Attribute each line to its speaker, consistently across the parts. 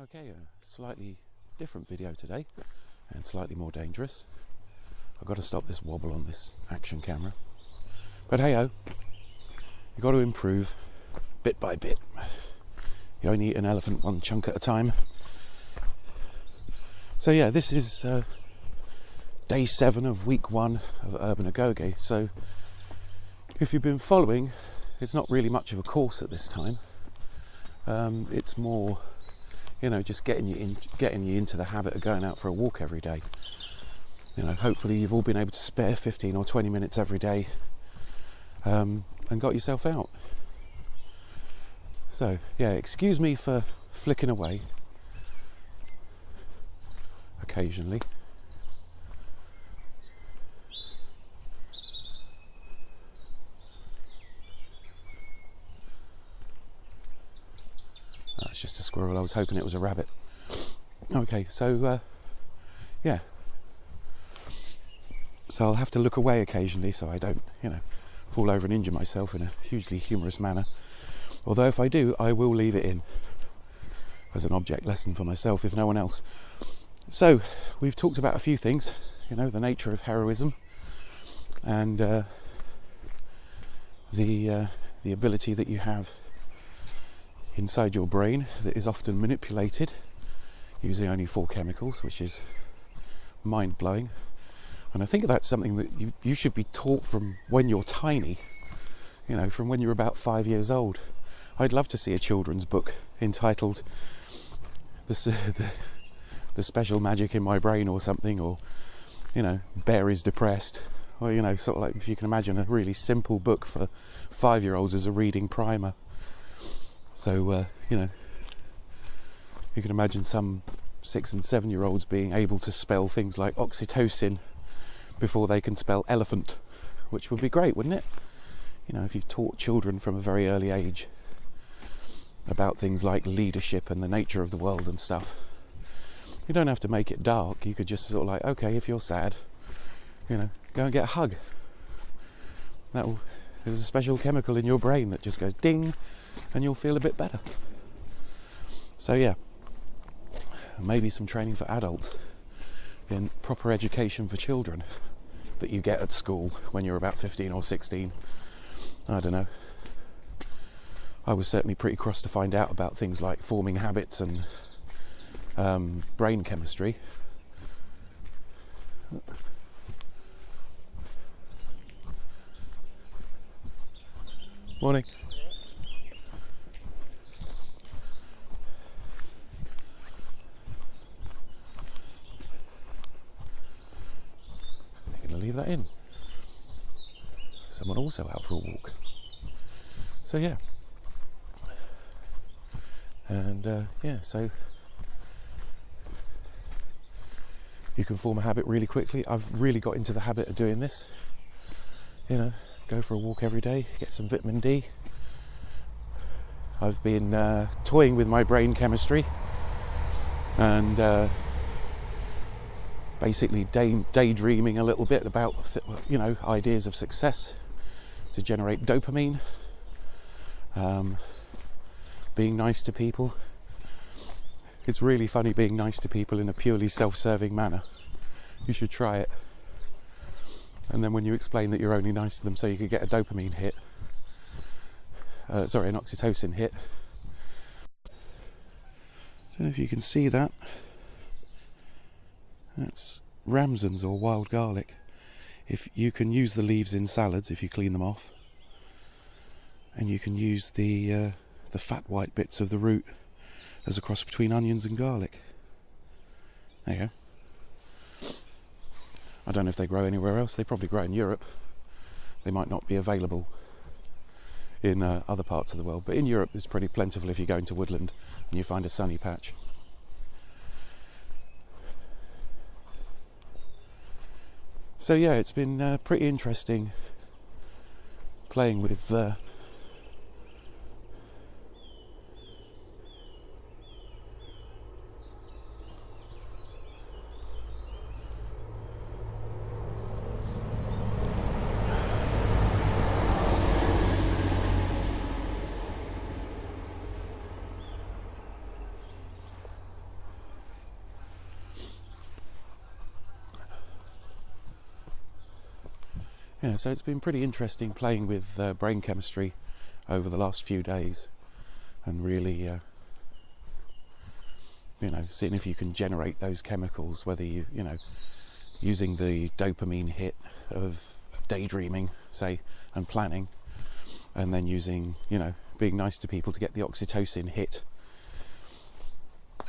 Speaker 1: Okay, a slightly different video today and slightly more dangerous. I've got to stop this wobble on this action camera. But hey ho, you've got to improve bit by bit. You only eat an elephant one chunk at a time. So yeah, this is day 7 of week 1 of Urban Agoge. So if you've been following, it's not really much of a course at this time. It's more, just getting you into the habit of going out for a walk every day. Hopefully you've all been able to spare 15 or 20 minutes every day and got yourself out. So yeah, excuse me for flicking away occasionally. That's just a squirrel. I was hoping it was a rabbit. Okay, so yeah. So I'll have to look away occasionally so I don't, fall over and injure myself in a hugely humorous manner. Although if I do, I will leave it in as an object lesson for myself, if no one else. So we've talked about a few things, the nature of heroism and the ability that you have inside your brain that is often manipulated using only 4 chemicals, which is mind-blowing. And I think that's something that you should be taught from when you're tiny, from when you're about 5 years old. I'd love to see a children's book entitled The Special Magic in My Brain or something, or, Bear is Depressed, or, sort of like, if you can imagine, a really simple book for 5-year-olds as a reading primer. So, you can imagine some 6 and 7-year-olds being able to spell things like oxytocin before they can spell elephant, which would be great, wouldn't it? If you taught children from a very early age about things like leadership and the nature of the world and stuff. You don't have to make it dark. You could just sort of like, okay, if you're sad, go and get a hug. There's a special chemical in your brain that just goes ding, and you'll feel a bit better. So yeah, maybe some training for adults in proper education for children that you get at school when you're about 15 or 16. I don't know. I was certainly pretty cross to find out about things like forming habits and brain chemistry. Morning. I'm going to leave that in. Someone also out for a walk. So yeah. And so you can form a habit really quickly. I've really got into the habit of doing this. Go for a walk every day, get some vitamin D. I've been toying with my brain chemistry and basically daydreaming a little bit about ideas of success to generate dopamine. Being nice to people. It's really funny being nice to people in a purely self-serving manner. You should try it. And then when you explain that you're only nice to them so you could get a dopamine hit, an oxytocin hit. I don't know if you can see that. That's ramsons or wild garlic. If you can use the leaves in salads if you clean them off, and you can use the fat white bits of the root as a cross between onions and garlic. There you go. I don't know if they grow anywhere else. They probably grow in Europe. They might not be available in other parts of the world, but in Europe it's pretty plentiful if you go into woodland and you find a sunny patch. So yeah, it's been pretty interesting playing with Yeah, so it's been pretty interesting playing with brain chemistry over the last few days, and really seeing if you can generate those chemicals, whether you know using the dopamine hit of daydreaming, say, and planning, and then using, being nice to people to get the oxytocin hit.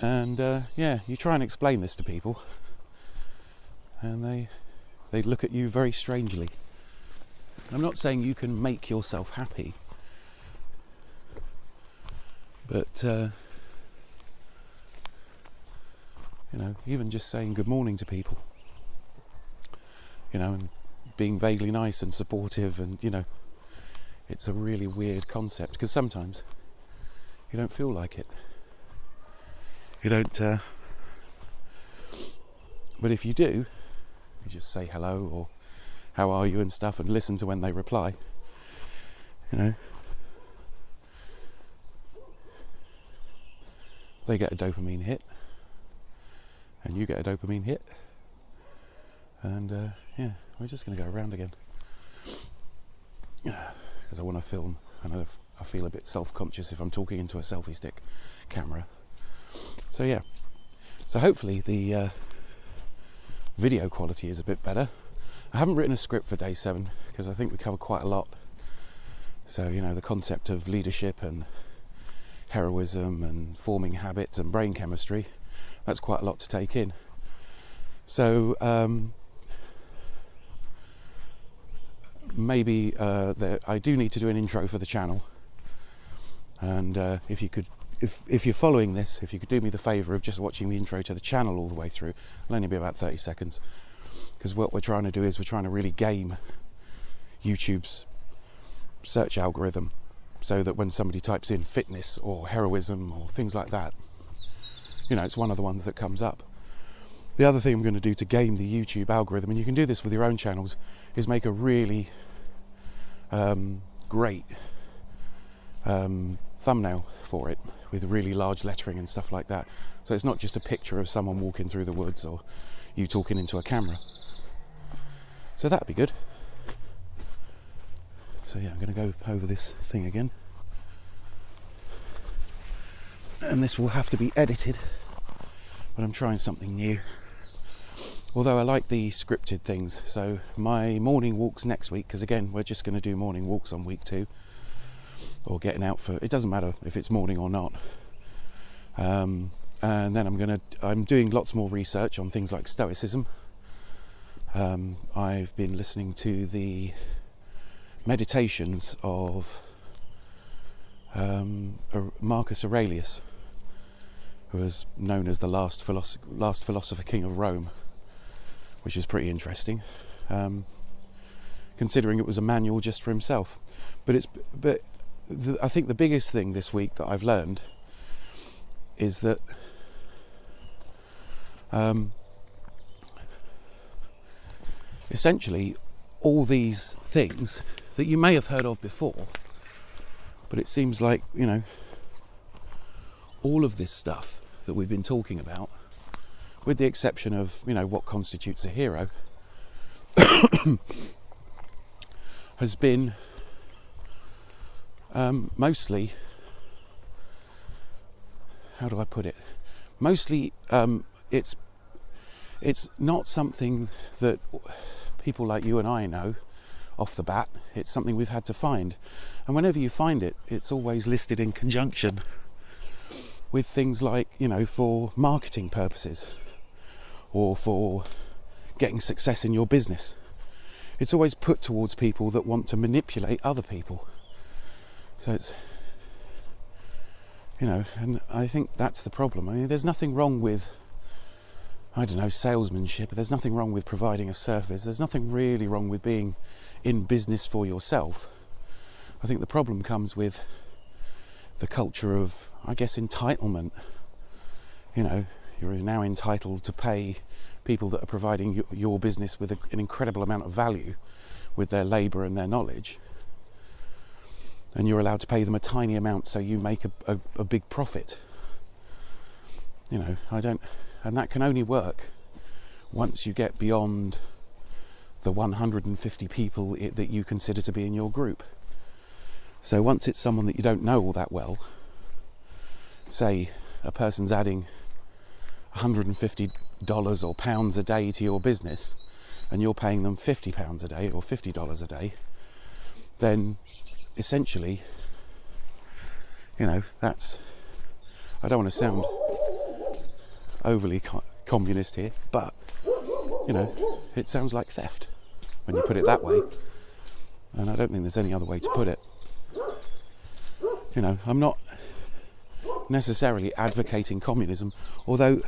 Speaker 1: And you try and explain this to people, and they look at you very strangely. I'm not saying you can make yourself happy, but even just saying good morning to people, and being vaguely nice and supportive, and it's a really weird concept, because sometimes you don't feel like it. You don't, but if you do, you just say hello or how are you and stuff, and listen to when they reply. They get a dopamine hit, and you get a dopamine hit, and we're just going to go around again, because I want to film, and I feel a bit self-conscious if I'm talking into a selfie stick camera. So hopefully the video quality is a bit better. I haven't written a script for day 7 because I think we cover quite a lot. So the concept of leadership and heroism and forming habits and brain chemistry, that's quite a lot to take in. So maybe I do need to do an intro for the channel, and if you're following this, if you could do me the favour of just watching the intro to the channel all the way through, it'll only be about 30 seconds, because what we're trying to do is we're trying to really game YouTube's search algorithm, so that when somebody types in fitness or heroism or things like that, it's one of the ones that comes up. The other thing I'm going to do to game the YouTube algorithm, and you can do this with your own channels, is make a really great thumbnail for it, with really large lettering and stuff like that. So it's not just a picture of someone walking through the woods or you talking into a camera. So that'd be good. So I'm going to go over this thing again, and this will have to be edited, but I'm trying something new. Although I like the scripted things. So my morning walks next week, because again we're just going to do morning walks on week 2, or getting out for, it doesn't matter if it's morning or not. And then I'm doing lots more research on things like Stoicism. I've been listening to the meditations of Marcus Aurelius, who is known as the last philosopher king of Rome, which is pretty interesting, considering it was a manual just for himself. I think the biggest thing this week that I've learned is that essentially all these things that you may have heard of before, but it seems like, all of this stuff that we've been talking about, with the exception of, what constitutes a hero, has been mostly, how do I put it? Mostly, it's not something that people like you and I know off the bat. It's something we've had to find, and whenever you find it, it's always listed in conjunction with things like, for marketing purposes, or for getting success in your business. It's always put towards people that want to manipulate other people. So it's, and I think that's the problem. I mean, there's nothing wrong with, salesmanship. There's nothing wrong with providing a service. There's nothing really wrong with being in business for yourself. I think the problem comes with the culture of, entitlement. You're now entitled to pay people that are providing your business with an incredible amount of value with their labour and their knowledge, and you're allowed to pay them a tiny amount so you make a big profit. And that can only work once you get beyond the 150 people that you consider to be in your group. So once it's someone that you don't know all that well, say a person's adding $150 or pounds a day to your business, and you're paying them £50 a day or $50 a day, then essentially, you know, that's, I don't want to sound overly communist here, but, you know, it sounds like theft when you put it that way, and I don't think there's any other way to put it. You know, I'm not necessarily advocating communism, although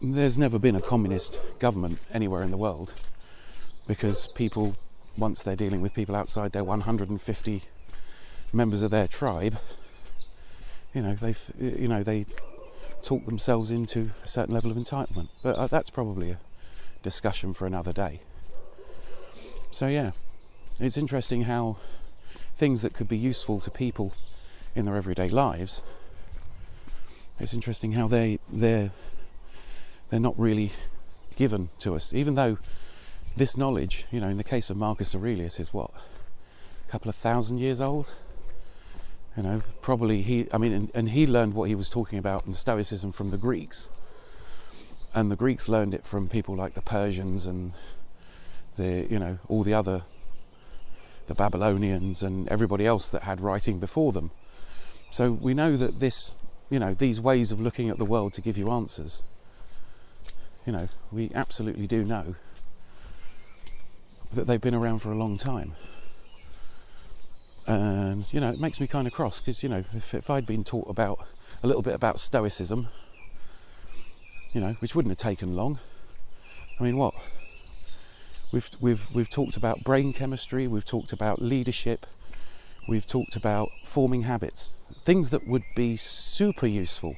Speaker 1: there's never been a communist government anywhere in the world, because people, once they're dealing with people outside their 150 members of their tribe, you know, they talk themselves into a certain level of entitlement. But that's probably a discussion for another day. So yeah, it's interesting how things that could be useful to people in their everyday lives, it's interesting how they're not really given to us, even though this knowledge, you know, in the case of Marcus Aurelius, is what, a couple of thousand years old. You know, probably he learned what he was talking about in Stoicism from the Greeks, and the Greeks learned it from people like the Persians and all the other, the Babylonians and everybody else that had writing before them. So we know that this, you know, these ways of looking at the world to give you answers, you know, we absolutely do know that they've been around for a long time. And, you know, it makes me kind of cross, because, you know, if I'd been taught about a little bit about Stoicism, you know, which wouldn't have taken long. I mean, what? We've talked about brain chemistry, we've talked about leadership, we've talked about forming habits, things that would be super useful.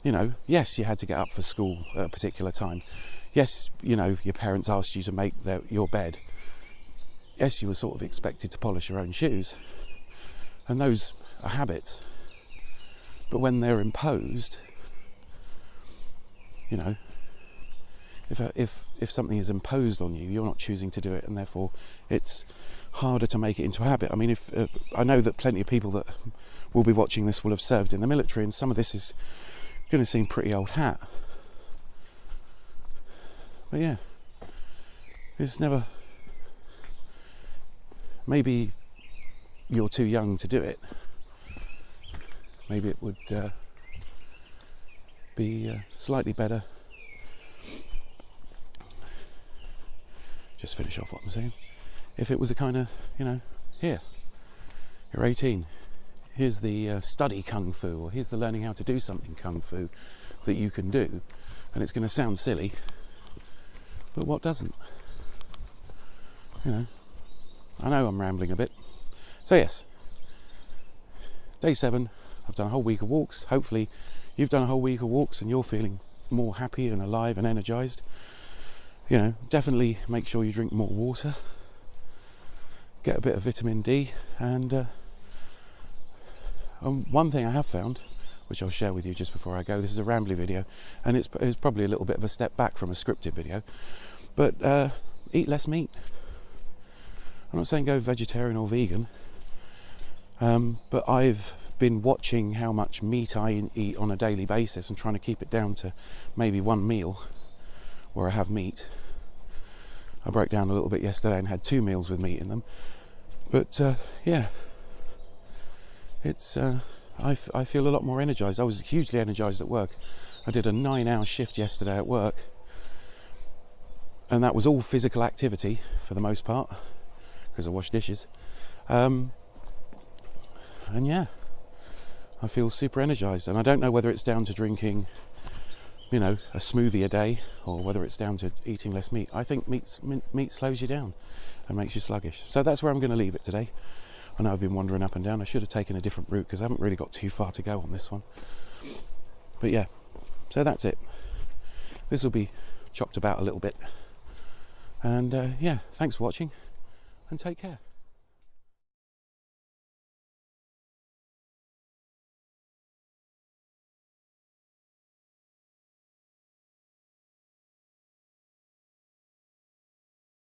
Speaker 1: You know, yes, you had to get up for school at a particular time. Yes, you know, your parents asked you to make your bed. Yes, you were sort of expected to polish your own shoes. And those are habits. But when they're imposed, you know, if something is imposed on you, you're not choosing to do it, and therefore it's harder to make it into a habit. I mean, I know that plenty of people that will be watching this will have served in the military, and some of this is going to seem pretty old hat. But yeah, it's never... Maybe you're too young to do it. Maybe it would be slightly better. Just finish off what I'm saying. If it was a kind of, you know, here, you're 18. Here's the study kung fu, or here's the learning how to do something kung fu that you can do. And it's going to sound silly, but what doesn't? You know, I know I'm rambling a bit. So yes, day 7, I've done a whole week of walks. Hopefully you've done a whole week of walks and you're feeling more happy and alive and energised. You know, definitely make sure you drink more water, get a bit of vitamin D, and one thing I have found, which I'll share with you just before I go, this is a rambly video, and it's probably a little bit of a step back from a scripted video, but eat less meat. I'm not saying go vegetarian or vegan, but I've been watching how much meat I eat on a daily basis and trying to keep it down to maybe one meal where I have meat. I broke down a little bit yesterday and had 2 meals with meat in them, but yeah, it's I feel a lot more energised. I was hugely energised at work. I did a 9-hour shift yesterday at work, and that was all physical activity for the most part, because I washed dishes, and yeah, I feel super energised. And I don't know whether it's down to drinking, you know, a smoothie a day, or whether it's down to eating less meat. I think meat slows you down and makes you sluggish. So that's where I'm going to leave it today. I know I've been wandering up and down. I should have taken a different route because I haven't really got too far to go on this one. But yeah, so that's it. This will be chopped about a little bit. And yeah, thanks for watching and take care.